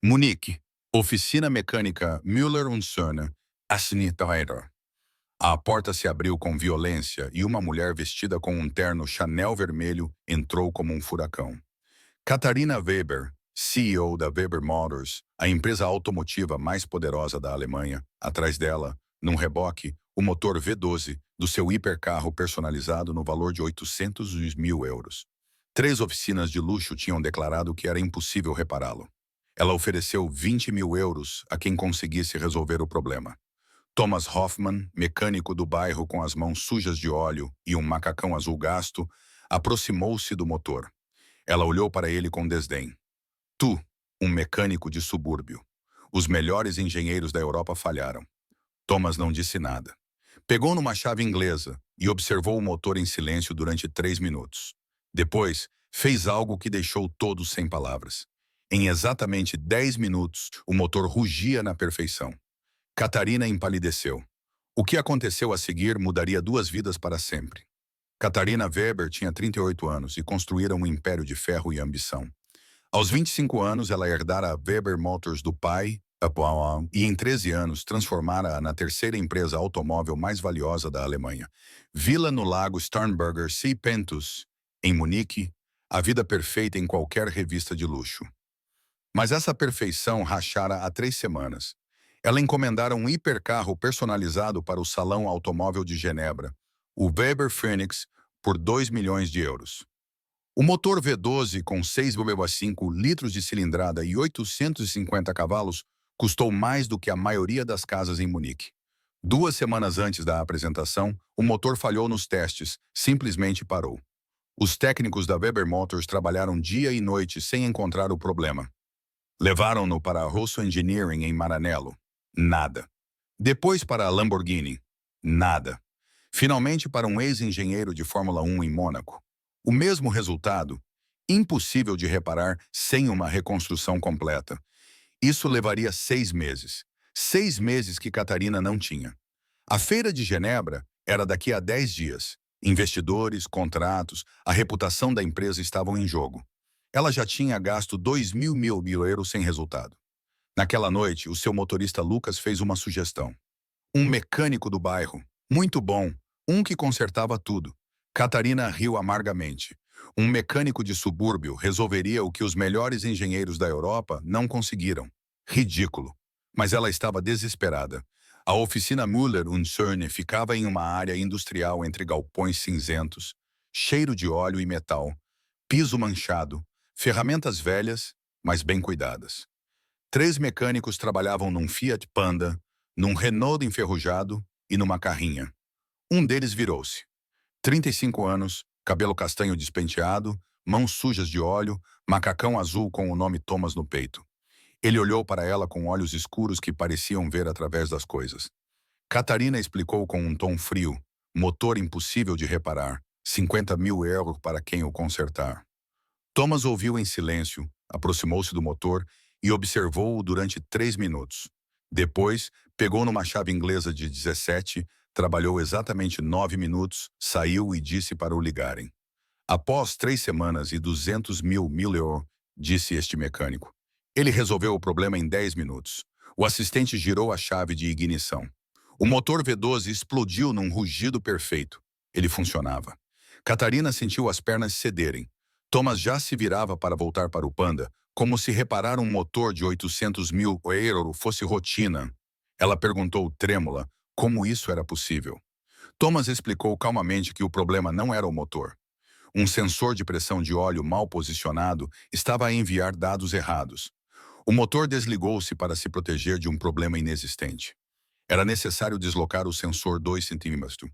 Munique, oficina mecânica Müller und Söhne, Asnitteirer. A porta se abriu com violência e uma mulher vestida com um terno Chanel vermelho entrou como um furacão. Katharina Weber, CEO da Weber Motors, a empresa automotiva mais poderosa da Alemanha, atrás dela, num reboque, o motor V12 do seu hipercarro personalizado no valor de 800 mil euros. Três oficinas de luxo tinham declarado que era impossível repará-lo. Ela ofereceu 20 mil euros a quem conseguisse resolver o problema. Thomas Hoffmann, mecânico do bairro com as mãos sujas de óleo e um macacão azul gasto, aproximou-se do motor. Ela olhou para ele com desdém. Tu, um mecânico de subúrbio. Os melhores engenheiros da Europa falharam. Thomas não disse nada. Pegou numa chave inglesa e observou o motor em silêncio durante 3 minutos. Depois, fez algo que deixou todos sem palavras. Em exatamente 10 minutos, o motor rugia na perfeição. Catarina empalideceu. O que aconteceu a seguir mudaria 2 vidas para sempre. Katharina Weber tinha 38 anos e construíra um império de ferro e ambição. Aos 25 anos, ela herdara a Weber Motors do pai, e em 13 anos transformara-a na terceira empresa automóvel mais valiosa da Alemanha. Vila no Lago Starnberger See Pentus, em Munique, a vida perfeita em qualquer revista de luxo. Mas essa perfeição rachara há 3 semanas. Ela encomendara um hipercarro personalizado para o Salão Automóvel de Genebra, o Weber Phoenix, por 2 milhões de euros. O motor V12 com 6,5 litros de cilindrada e 850 cavalos custou mais do que a maioria das casas em Munique. 2 semanas antes da apresentação, o motor falhou nos testes, simplesmente parou. Os técnicos da Weber Motors trabalharam dia e noite sem encontrar o problema. Levaram-no para a Rosso Engineering em Maranello. Nada. Depois para a Lamborghini. Nada. Finalmente para um ex-engenheiro de Fórmula 1 em Mônaco. O mesmo resultado, impossível de reparar sem uma reconstrução completa. Isso levaria 6 meses. 6 meses que Catarina não tinha. A feira de Genebra era daqui a 10 dias. Investidores, contratos, a reputação da empresa estavam em jogo. Ela já tinha gasto 2 mil euros sem resultado. Naquela noite, o seu motorista Lucas fez uma sugestão. Um mecânico do bairro. Muito bom. Um que consertava tudo. Catarina riu amargamente. Um mecânico de subúrbio resolveria o que os melhores engenheiros da Europa não conseguiram. Ridículo. Mas ela estava desesperada. A oficina Müller und Söhne ficava em uma área industrial entre galpões cinzentos, cheiro de óleo e metal, piso manchado, ferramentas velhas, mas bem cuidadas. 3 mecânicos trabalhavam num Fiat Panda, num Renault enferrujado e numa carrinha. Um deles virou-se. 35 anos, cabelo castanho despenteado, mãos sujas de óleo, macacão azul com o nome Thomas no peito. Ele olhou para ela com olhos escuros que pareciam ver através das coisas. Catarina explicou com um tom frio, motor impossível de reparar, 50 mil euros para quem o consertar. Thomas ouviu em silêncio, aproximou-se do motor e observou-o durante 3 minutos. Depois, pegou numa chave inglesa de 17, trabalhou exatamente 9 minutos, saiu e disse para o ligarem. Após 3 semanas e 200 mil euros, disse este mecânico. Ele resolveu o problema em 10 minutos. O assistente girou a chave de ignição. O motor V12 explodiu num rugido perfeito. Ele funcionava. Catarina sentiu as pernas cederem. Thomas já se virava para voltar para o Panda, como se reparar um motor de 800 mil euros fosse rotina. Ela perguntou trêmula como isso era possível. Thomas explicou calmamente que o problema não era o motor. Um sensor de pressão de óleo mal posicionado estava a enviar dados errados. O motor desligou-se para se proteger de um problema inexistente. Era necessário deslocar o sensor 2 centímetros.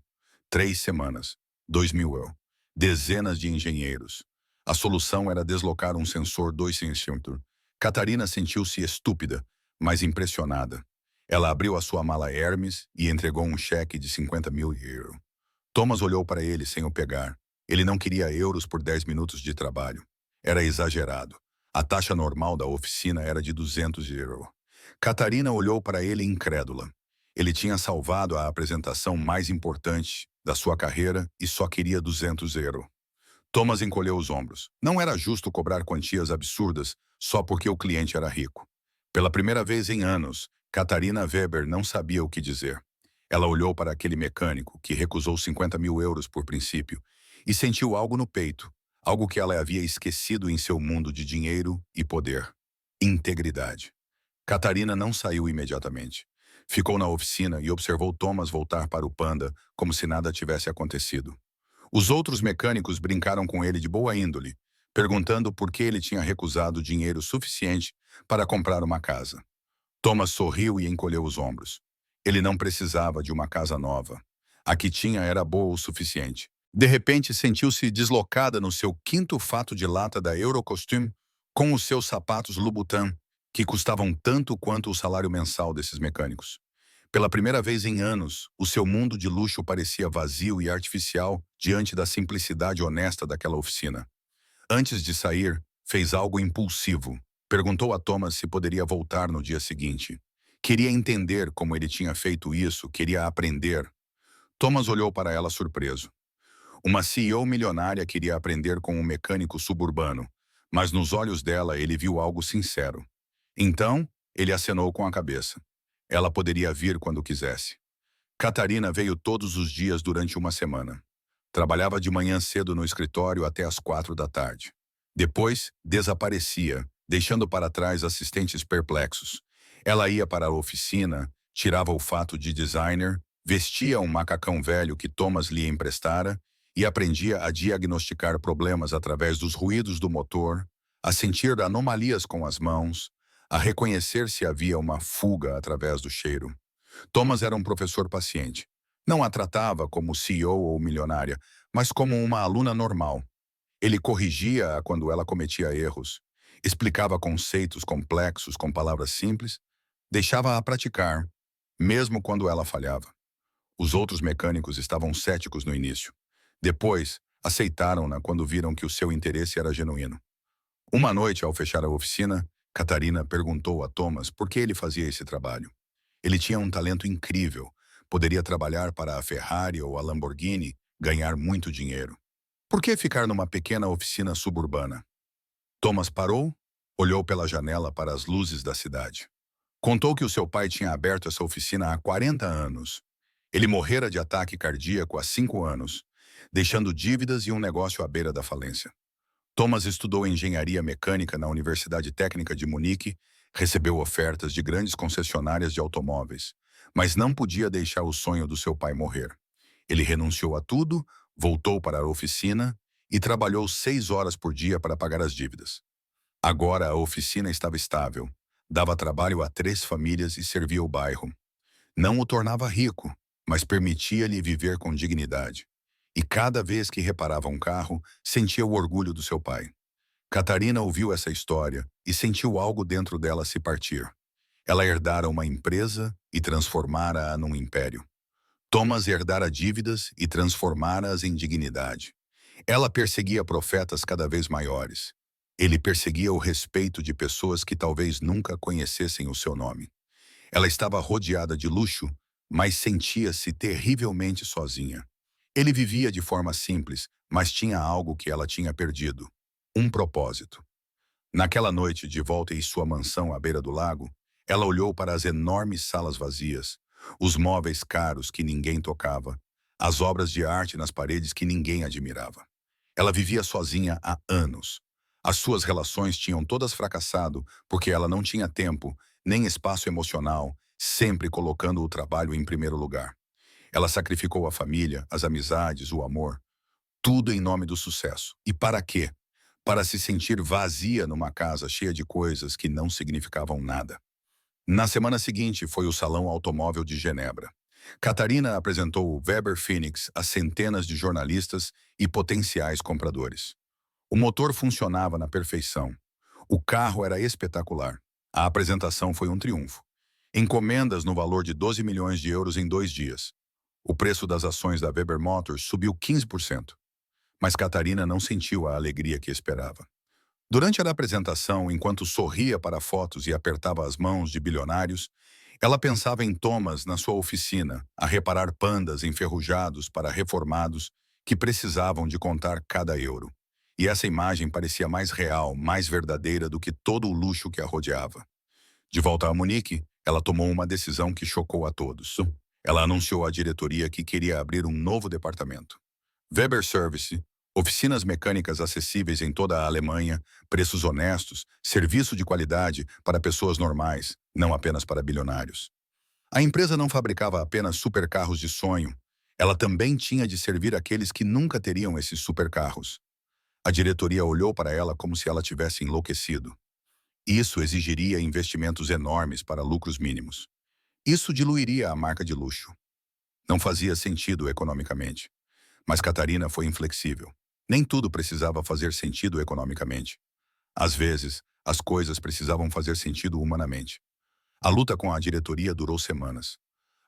3 semanas. 2 mil euros. Dezenas de engenheiros. A solução era deslocar um sensor 2 centímetros. Catarina sentiu-se estúpida, mas impressionada. Ela abriu a sua mala Hermes e entregou um cheque de 50 mil euros. Thomas olhou para ele sem o pegar. Ele não queria euros por 10 minutos de trabalho. Era exagerado. A taxa normal da oficina era de 200 euros. Catarina olhou para ele incrédula. Ele tinha salvado a apresentação mais importante da sua carreira e só queria 200 euros. Thomas encolheu os ombros. Não era justo cobrar quantias absurdas só porque o cliente era rico. Pela primeira vez em anos, Catarina Weber não sabia o que dizer. Ela olhou para aquele mecânico, que recusou 50.000 euros por princípio, e sentiu algo no peito, algo que ela havia esquecido em seu mundo de dinheiro e poder. Integridade. Catarina não saiu imediatamente. Ficou na oficina e observou Thomas voltar para o Panda como se nada tivesse acontecido. Os outros mecânicos brincaram com ele de boa índole, perguntando por que ele tinha recusado dinheiro suficiente para comprar uma casa. Thomas sorriu e encolheu os ombros. Ele não precisava de uma casa nova. A que tinha era boa o suficiente. De repente, sentiu-se deslocada no seu quinto fato de lata da Eurocostume com os seus sapatos Louboutin, que custavam tanto quanto o salário mensal desses mecânicos. Pela primeira vez em anos, o seu mundo de luxo parecia vazio e artificial diante da simplicidade honesta daquela oficina. Antes de sair, fez algo impulsivo. Perguntou a Thomas se poderia voltar no dia seguinte. Queria entender como ele tinha feito isso, queria aprender. Thomas olhou para ela surpreso. Uma CEO milionária queria aprender com um mecânico suburbano, mas nos olhos dela ele viu algo sincero. Então, ele acenou com a cabeça. Ela poderia vir quando quisesse. Catarina veio todos os dias durante uma semana. Trabalhava de manhã cedo no escritório até às 4 da tarde. Depois, desaparecia, deixando para trás assistentes perplexos. Ela ia para a oficina, tirava o fato de designer, vestia um macacão velho que Thomas lhe emprestara e aprendia a diagnosticar problemas através dos ruídos do motor, a sentir anomalias com as mãos, a reconhecer se havia uma fuga através do cheiro. Thomas era um professor paciente. Não a tratava como CEO ou milionária, mas como uma aluna normal. Ele corrigia-a quando ela cometia erros, explicava conceitos complexos com palavras simples, deixava-a praticar, mesmo quando ela falhava. Os outros mecânicos estavam céticos no início. Depois, aceitaram-na quando viram que o seu interesse era genuíno. Uma noite, ao fechar a oficina, Catarina perguntou a Thomas por que ele fazia esse trabalho. Ele tinha um talento incrível. Poderia trabalhar para a Ferrari ou a Lamborghini, ganhar muito dinheiro. Por que ficar numa pequena oficina suburbana? Thomas parou, olhou pela janela para as luzes da cidade. Contou que o seu pai tinha aberto essa oficina há 40 anos. Ele morrera de ataque cardíaco há 5 anos, deixando dívidas e um negócio à beira da falência. Thomas estudou engenharia mecânica na Universidade Técnica de Munique, recebeu ofertas de grandes concessionárias de automóveis, mas não podia deixar o sonho do seu pai morrer. Ele renunciou a tudo, voltou para a oficina e trabalhou 6 horas por dia para pagar as dívidas. Agora a oficina estava estável, dava trabalho a 3 famílias e servia o bairro. Não o tornava rico, mas permitia-lhe viver com dignidade. E cada vez que reparava um carro, sentia o orgulho do seu pai. Catarina ouviu essa história e sentiu algo dentro dela se partir. Ela herdara uma empresa e transformara-a num império. Thomas herdara dívidas e transformara-as em dignidade. Ela perseguia profetas cada vez maiores. Ele perseguia o respeito de pessoas que talvez nunca conhecessem o seu nome. Ela estava rodeada de luxo, mas sentia-se terrivelmente sozinha. Ele vivia de forma simples, mas tinha algo que ela tinha perdido: um propósito. Naquela noite, de volta em sua mansão à beira do lago, ela olhou para as enormes salas vazias, os móveis caros que ninguém tocava, as obras de arte nas paredes que ninguém admirava. Ela vivia sozinha há anos. As suas relações tinham todas fracassado porque ela não tinha tempo, nem espaço emocional, sempre colocando o trabalho em primeiro lugar. Ela sacrificou a família, as amizades, o amor, tudo em nome do sucesso. E para quê? Para se sentir vazia numa casa cheia de coisas que não significavam nada. Na semana seguinte foi o Salão Automóvel de Genebra. Catarina apresentou o Weber Phoenix a centenas de jornalistas e potenciais compradores. O motor funcionava na perfeição. O carro era espetacular. A apresentação foi um triunfo. Encomendas no valor de 12 milhões de euros em 2 dias. O preço das ações da Weber Motors subiu 15%. Mas Catarina não sentiu a alegria que esperava. Durante a apresentação, enquanto sorria para fotos e apertava as mãos de bilionários, ela pensava em Thomas na sua oficina, a reparar pandas enferrujados para reformados que precisavam de contar cada euro. E essa imagem parecia mais real, mais verdadeira do que todo o luxo que a rodeava. De volta a Munique, ela tomou uma decisão que chocou a todos. Ela anunciou à diretoria que queria abrir um novo departamento. Weber Service, oficinas mecânicas acessíveis em toda a Alemanha, preços honestos, serviço de qualidade para pessoas normais, não apenas para bilionários. A empresa não fabricava apenas supercarros de sonho, ela também tinha de servir aqueles que nunca teriam esses supercarros. A diretoria olhou para ela como se ela tivesse enlouquecido. Isso exigiria investimentos enormes para lucros mínimos. Isso diluiria a marca de luxo. Não fazia sentido economicamente. Mas Catarina foi inflexível. Nem tudo precisava fazer sentido economicamente. Às vezes, as coisas precisavam fazer sentido humanamente. A luta com a diretoria durou semanas.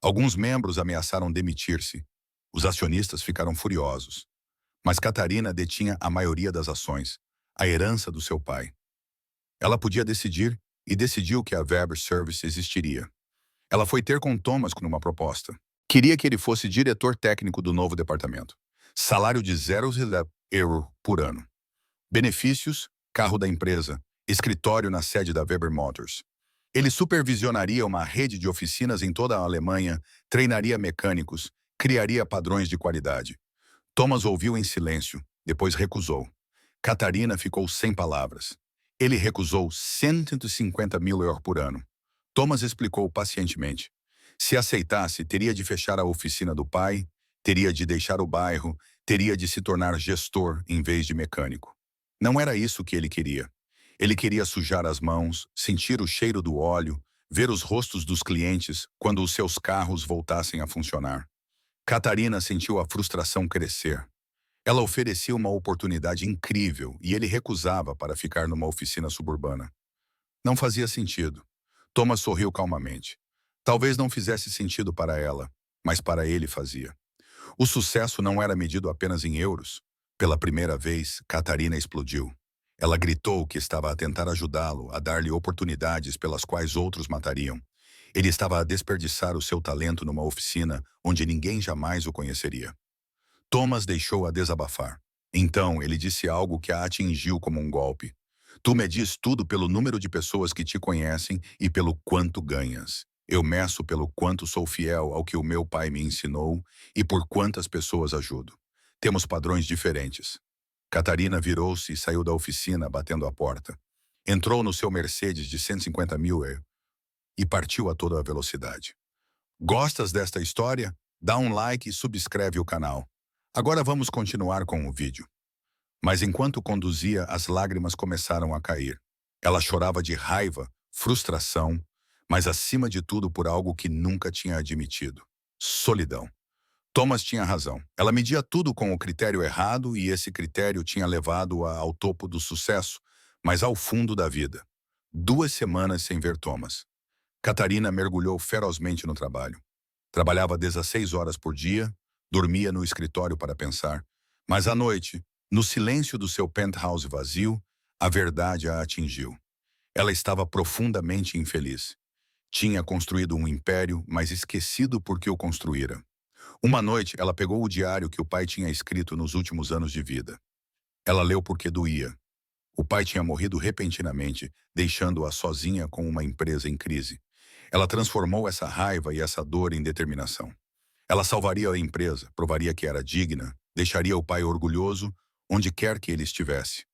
Alguns membros ameaçaram demitir-se. Os acionistas ficaram furiosos. Mas Catarina detinha a maioria das ações, a herança do seu pai. Ela podia decidir e decidiu que a Weber Service existiria. Ela foi ter com Thomas com uma proposta. Queria que ele fosse diretor técnico do novo departamento. Salário de €0 por ano. Benefícios, carro da empresa, escritório na sede da Weber Motors. Ele supervisionaria uma rede de oficinas em toda a Alemanha, treinaria mecânicos, criaria padrões de qualidade. Thomas ouviu em silêncio, depois recusou. Catarina ficou sem palavras. Ele recusou €150.000 por ano. Thomas explicou pacientemente. Se aceitasse, teria de fechar a oficina do pai, teria de deixar o bairro, teria de se tornar gestor em vez de mecânico. Não era isso que ele queria. Ele queria sujar as mãos, sentir o cheiro do óleo, ver os rostos dos clientes quando os seus carros voltassem a funcionar. Catarina sentiu a frustração crescer. Ela oferecia uma oportunidade incrível e ele recusava para ficar numa oficina suburbana. Não fazia sentido. Thomas sorriu calmamente. Talvez não fizesse sentido para ela, mas para ele fazia. O sucesso não era medido apenas em euros. Pela primeira vez, Catarina explodiu. Ela gritou que estava a tentar ajudá-lo, a dar-lhe oportunidades pelas quais outros matariam. Ele estava a desperdiçar o seu talento numa oficina onde ninguém jamais o conheceria. Thomas deixou-a desabafar. Então, ele disse algo que a atingiu como um golpe. Tu medis tudo pelo número de pessoas que te conhecem e pelo quanto ganhas. Eu meço pelo quanto sou fiel ao que o meu pai me ensinou e por quantas pessoas ajudo. Temos padrões diferentes. Catarina virou-se e saiu da oficina, batendo a porta. Entrou no seu Mercedes de 150.000 e partiu a toda a velocidade. Gostas desta história? Dá um like e subscreve o canal. Agora vamos continuar com o vídeo. Mas enquanto conduzia, as lágrimas começaram a cair. Ela chorava de raiva, frustração, mas acima de tudo por algo que nunca tinha admitido: solidão. Thomas tinha razão. Ela media tudo com o critério errado e esse critério tinha levado-a ao topo do sucesso, mas ao fundo da vida. 2 semanas sem ver Thomas. Catarina mergulhou ferozmente no trabalho. Trabalhava 16 horas por dia, dormia no escritório para pensar, mas à noite, no silêncio do seu penthouse vazio, a verdade a atingiu. Ela estava profundamente infeliz. Tinha construído um império, mas esquecido por que o construíra. Uma noite, ela pegou o diário que o pai tinha escrito nos últimos anos de vida. Ela leu porque doía. O pai tinha morrido repentinamente, deixando-a sozinha com uma empresa em crise. Ela transformou essa raiva e essa dor em determinação. Ela salvaria a empresa, provaria que era digna, deixaria o pai orgulhoso onde quer que ele estivesse.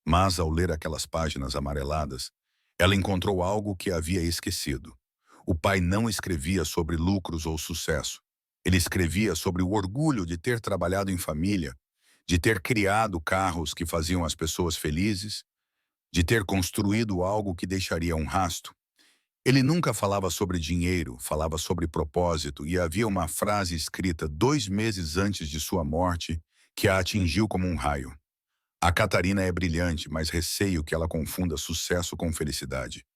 Mas, ao ler aquelas páginas amareladas, ela encontrou algo que havia esquecido. O pai não escrevia sobre lucros ou sucesso. Ele escrevia sobre o orgulho de ter trabalhado em família, de ter criado carros que faziam as pessoas felizes, de ter construído algo que deixaria um rastro. Ele nunca falava sobre dinheiro, falava sobre propósito, e havia uma frase escrita 2 meses antes de sua morte que a atingiu como um raio. A Catarina é brilhante, mas receio que ela confunda sucesso com felicidade.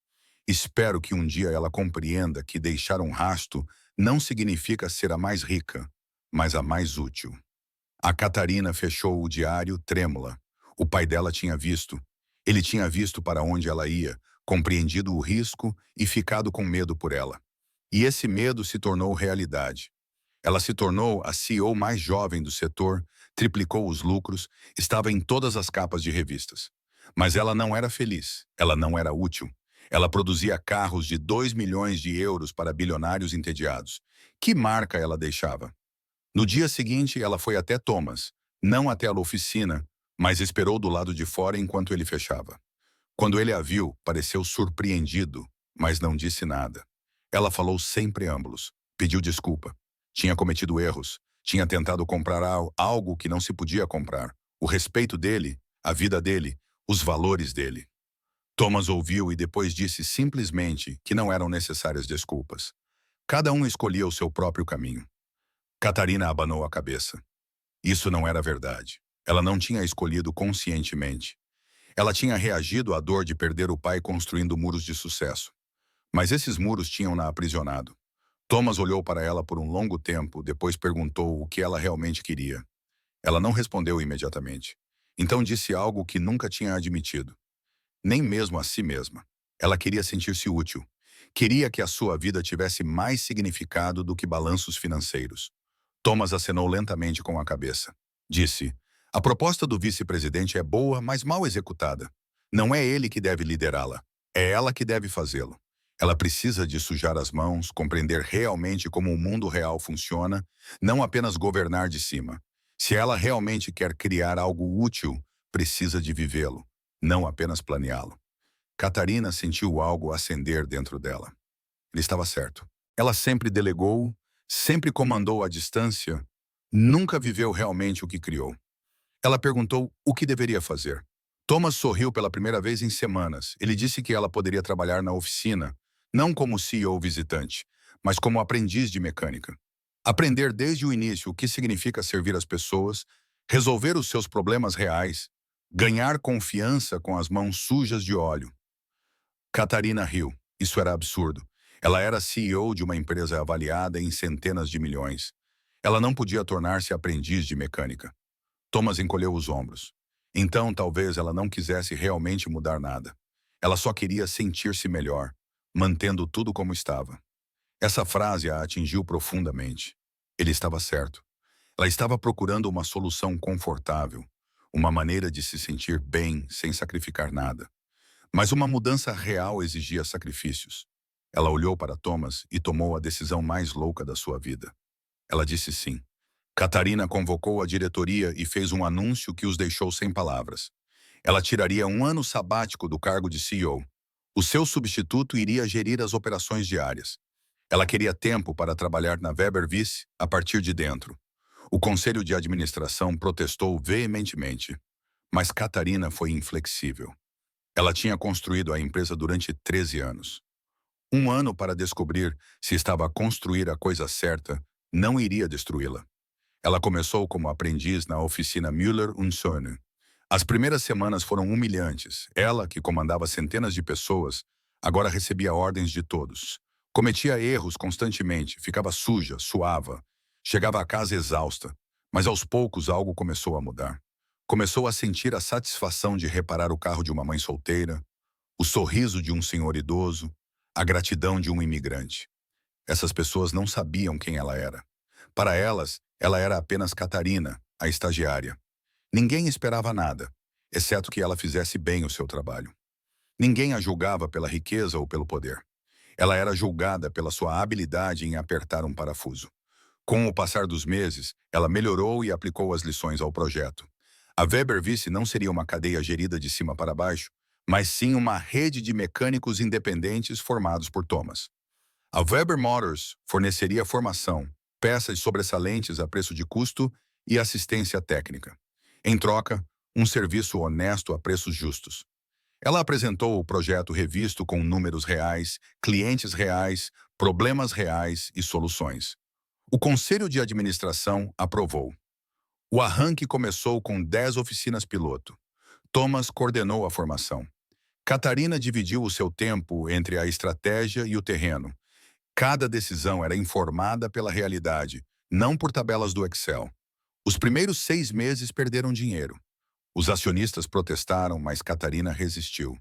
Espero que um dia ela compreenda que deixar um rastro não significa ser a mais rica, mas a mais útil. A Catarina fechou o diário trêmula. O pai dela tinha visto. Ele tinha visto para onde ela ia, compreendido o risco e ficado com medo por ela. E esse medo se tornou realidade. Ela se tornou a CEO mais jovem do setor, triplicou os lucros, estava em todas as capas de revistas. Mas ela não era feliz, ela não era útil. Ela produzia carros de 2 milhões de euros para bilionários entediados. Que marca ela deixava? No dia seguinte, ela foi até Thomas, não até a oficina, mas esperou do lado de fora enquanto ele fechava. Quando ele a viu, pareceu surpreendido, mas não disse nada. Ela falou sem preâmbulos, pediu desculpa. Tinha cometido erros, tinha tentado comprar algo que não se podia comprar. O respeito dele, a vida dele, os valores dele. Thomas ouviu e depois disse simplesmente que não eram necessárias desculpas. Cada um escolhia o seu próprio caminho. Catarina abanou a cabeça. Isso não era verdade. Ela não tinha escolhido conscientemente. Ela tinha reagido à dor de perder o pai construindo muros de sucesso. Mas esses muros tinham-na aprisionado. Thomas olhou para ela por um longo tempo, depois perguntou o que ela realmente queria. Ela não respondeu imediatamente. Então disse algo que nunca tinha admitido. Nem mesmo a si mesma. Ela queria sentir-se útil. Queria que a sua vida tivesse mais significado do que balanços financeiros. Thomas acenou lentamente com a cabeça. Disse, a proposta do vice-presidente é boa, mas mal executada. Não é ele que deve liderá-la. É ela que deve fazê-lo. Ela precisa de sujar as mãos, compreender realmente como o mundo real funciona, não apenas governar de cima. Se ela realmente quer criar algo útil, precisa de vivê-lo, não apenas planeá-lo. Catarina sentiu algo acender dentro dela. Ele estava certo. Ela sempre delegou, sempre comandou à distância, nunca viveu realmente o que criou. Ela perguntou o que deveria fazer. Thomas sorriu pela primeira vez em semanas. Ele disse que ela poderia trabalhar na oficina, não como CEO visitante, mas como aprendiz de mecânica. Aprender desde o início o que significa servir as pessoas, resolver os seus problemas reais, ganhar confiança com as mãos sujas de óleo. Catarina riu. Isso era absurdo. Ela era CEO de uma empresa avaliada em centenas de milhões. Ela não podia tornar-se aprendiz de mecânica. Thomas encolheu os ombros. Então, talvez ela não quisesse realmente mudar nada. Ela só queria sentir-se melhor, mantendo tudo como estava. Essa frase a atingiu profundamente. Ele estava certo. Ela estava procurando uma solução confortável, uma maneira de se sentir bem sem sacrificar nada. Mas uma mudança real exigia sacrifícios. Ela olhou para Thomas e tomou a decisão mais louca da sua vida. Ela disse sim. Catarina convocou a diretoria e fez um anúncio que os deixou sem palavras. Ela tiraria um ano sabático do cargo de CEO. O seu substituto iria gerir as operações diárias. Ela queria tempo para trabalhar na Weber Vice a partir de dentro. O conselho de administração protestou veementemente, mas Catarina foi inflexível. Ela tinha construído a empresa durante 13 anos. Um ano para descobrir se estava a construir a coisa certa não iria destruí-la. Ela começou como aprendiz na oficina Müller und Söhne. As primeiras semanas foram humilhantes. Ela, que comandava centenas de pessoas, agora recebia ordens de todos. Cometia erros constantemente, ficava suja, suava. Chegava a casa exausta, mas aos poucos algo começou a mudar. Começou a sentir a satisfação de reparar o carro de uma mãe solteira, o sorriso de um senhor idoso, a gratidão de um imigrante. Essas pessoas não sabiam quem ela era. Para elas, ela era apenas Catarina, a estagiária. Ninguém esperava nada, exceto que ela fizesse bem o seu trabalho. Ninguém a julgava pela riqueza ou pelo poder. Ela era julgada pela sua habilidade em apertar um parafuso. Com o passar dos meses, ela melhorou e aplicou as lições ao projeto. A Weber Vice não seria uma cadeia gerida de cima para baixo, mas sim uma rede de mecânicos independentes formados por Thomas. A Weber Motors forneceria formação, peças sobressalentes a preço de custo e assistência técnica. Em troca, um serviço honesto a preços justos. Ela apresentou o projeto revisto com números reais, clientes reais, problemas reais e soluções. O Conselho de Administração aprovou. O arranque começou com 10 oficinas piloto. Thomas coordenou a formação. Catarina dividiu o seu tempo entre a estratégia e o terreno. Cada decisão era informada pela realidade, não por tabelas do Excel. Os primeiros 6 meses perderam dinheiro. Os acionistas protestaram, mas Catarina resistiu.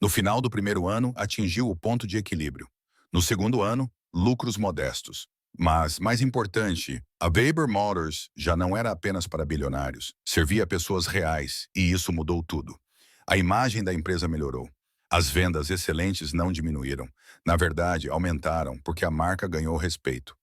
No final do primeiro ano, atingiu o ponto de equilíbrio. No segundo ano, lucros modestos. Mas, mais importante, a Weber Motors já não era apenas para bilionários. Servia pessoas reais, e isso mudou tudo. A imagem da empresa melhorou. As vendas excelentes não diminuíram. Na verdade, aumentaram, porque a marca ganhou respeito.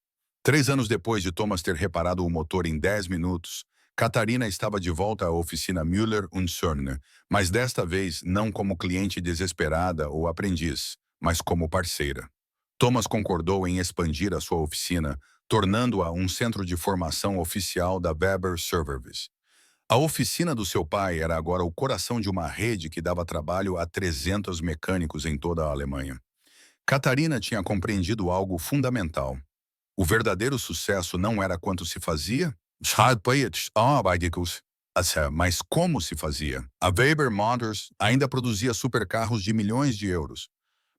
3 anos depois de Thomas ter reparado o motor em 10 minutos, Catarina estava de volta à oficina Müller und Söhne, mas desta vez não como cliente desesperada ou aprendiz, mas como parceira. Thomas concordou em expandir a sua oficina, tornando-a um centro de formação oficial da Weber Service. A oficina do seu pai era agora o coração de uma rede que dava trabalho a 300 mecânicos em toda a Alemanha. Catarina tinha compreendido algo fundamental. O verdadeiro sucesso não era quanto se fazia, mas como se fazia. A Weber Motors ainda produzia supercarros de milhões de euros,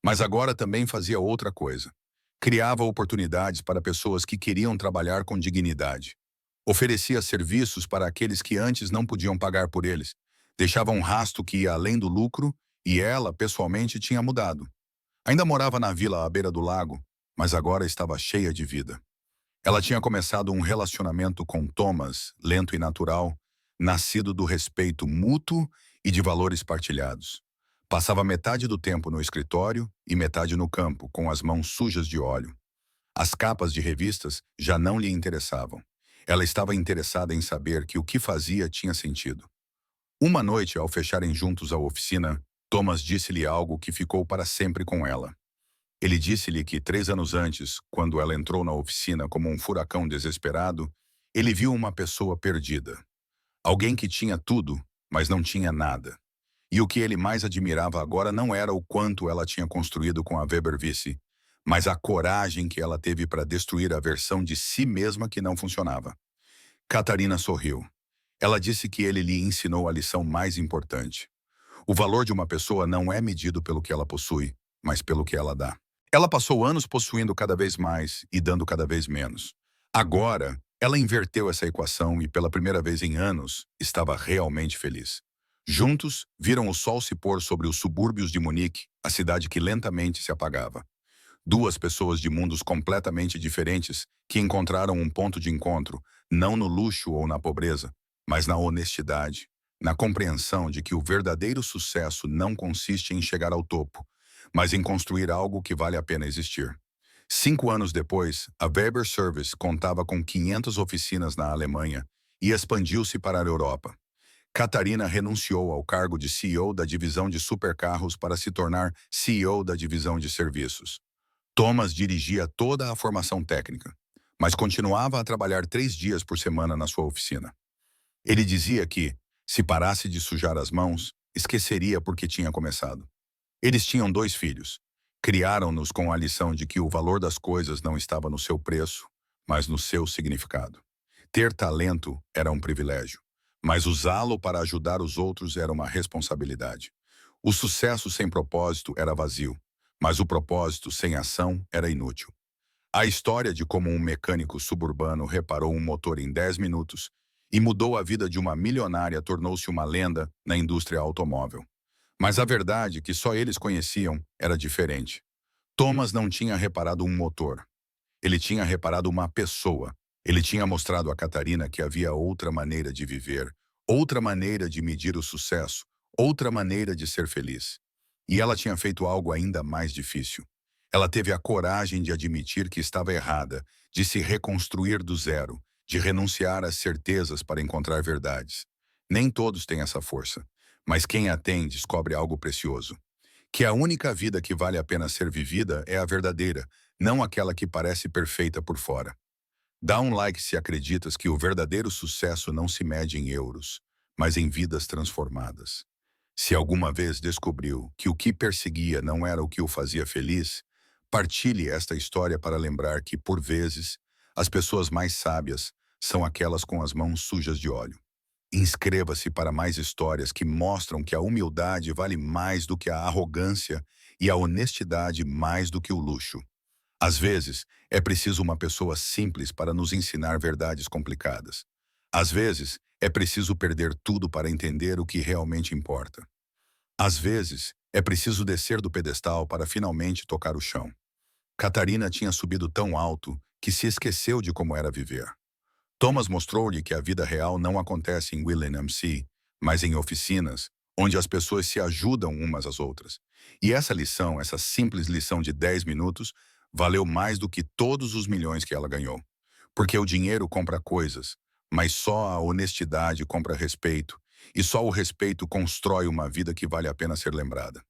mas agora também fazia outra coisa. Criava oportunidades para pessoas que queriam trabalhar com dignidade. Oferecia serviços para aqueles que antes não podiam pagar por eles. Deixava um rastro que ia além do lucro e ela, pessoalmente, tinha mudado. Ainda morava na vila à beira do lago, mas agora estava cheia de vida. Ela tinha começado um relacionamento com Thomas, lento e natural, nascido do respeito mútuo e de valores partilhados. Passava metade do tempo no escritório e metade no campo, com as mãos sujas de óleo. As capas de revistas já não lhe interessavam. Ela estava interessada em saber que o que fazia tinha sentido. Uma noite, ao fecharem juntos a oficina, Thomas disse-lhe algo que ficou para sempre com ela. Ele disse-lhe que 3 anos antes, quando ela entrou na oficina como um furacão desesperado, ele viu uma pessoa perdida. Alguém que tinha tudo, mas não tinha nada. E o que ele mais admirava agora não era o quanto ela tinha construído com a Weber Vice, mas a coragem que ela teve para destruir a versão de si mesma que não funcionava. Catarina sorriu. Ela disse que ele lhe ensinou a lição mais importante. O valor de uma pessoa não é medido pelo que ela possui, mas pelo que ela dá. Ela passou anos possuindo cada vez mais e dando cada vez menos. Agora, ela inverteu essa equação e, pela primeira vez em anos, estava realmente feliz. Juntos, viram o sol se pôr sobre os subúrbios de Munique, a cidade que lentamente se apagava. Duas pessoas de mundos completamente diferentes que encontraram um ponto de encontro, não no luxo ou na pobreza, mas na honestidade, na compreensão de que o verdadeiro sucesso não consiste em chegar ao topo, mas em construir algo que vale a pena existir. 5 anos depois, a Weber Service contava com 500 oficinas na Alemanha e expandiu-se para a Europa. Catarina renunciou ao cargo de CEO da divisão de supercarros para se tornar CEO da divisão de serviços. Thomas dirigia toda a formação técnica, mas continuava a trabalhar 3 dias por semana na sua oficina. Ele dizia que, se parasse de sujar as mãos, esqueceria por que tinha começado. Eles tinham 2 filhos. Criaram-nos com a lição de que o valor das coisas não estava no seu preço, mas no seu significado. Ter talento era um privilégio, mas usá-lo para ajudar os outros era uma responsabilidade. O sucesso sem propósito era vazio, mas o propósito sem ação era inútil. A história de como um mecânico suburbano reparou um motor em 10 minutos e mudou a vida de uma milionária tornou-se uma lenda na indústria automóvel. Mas a verdade que só eles conheciam era diferente. Thomas não tinha reparado um motor. Ele tinha reparado uma pessoa. Ele tinha mostrado a Catarina que havia outra maneira de viver, outra maneira de medir o sucesso, outra maneira de ser feliz. E ela tinha feito algo ainda mais difícil. Ela teve a coragem de admitir que estava errada, de se reconstruir do zero, de renunciar às certezas para encontrar verdades. Nem todos têm essa força, mas quem a tem descobre algo precioso. Que a única vida que vale a pena ser vivida é a verdadeira, não aquela que parece perfeita por fora. Dá um like se acreditas que o verdadeiro sucesso não se mede em euros, mas em vidas transformadas. Se alguma vez descobriu que o que perseguia não era o que o fazia feliz, partilhe esta história para lembrar que, por vezes, as pessoas mais sábias são aquelas com as mãos sujas de óleo. Inscreva-se para mais histórias que mostram que a humildade vale mais do que a arrogância e a honestidade mais do que o luxo. Às vezes, é preciso uma pessoa simples para nos ensinar verdades complicadas. Às vezes, é preciso perder tudo para entender o que realmente importa. Às vezes, é preciso descer do pedestal para finalmente tocar o chão. Catarina tinha subido tão alto que se esqueceu de como era viver. Thomas mostrou-lhe que a vida real não acontece em William C., mas em oficinas, onde as pessoas se ajudam umas às outras. E essa lição, essa simples lição de 10 minutos, valeu mais do que todos os milhões que ela ganhou. Porque o dinheiro compra coisas, mas só a honestidade compra respeito. E só o respeito constrói uma vida que vale a pena ser lembrada.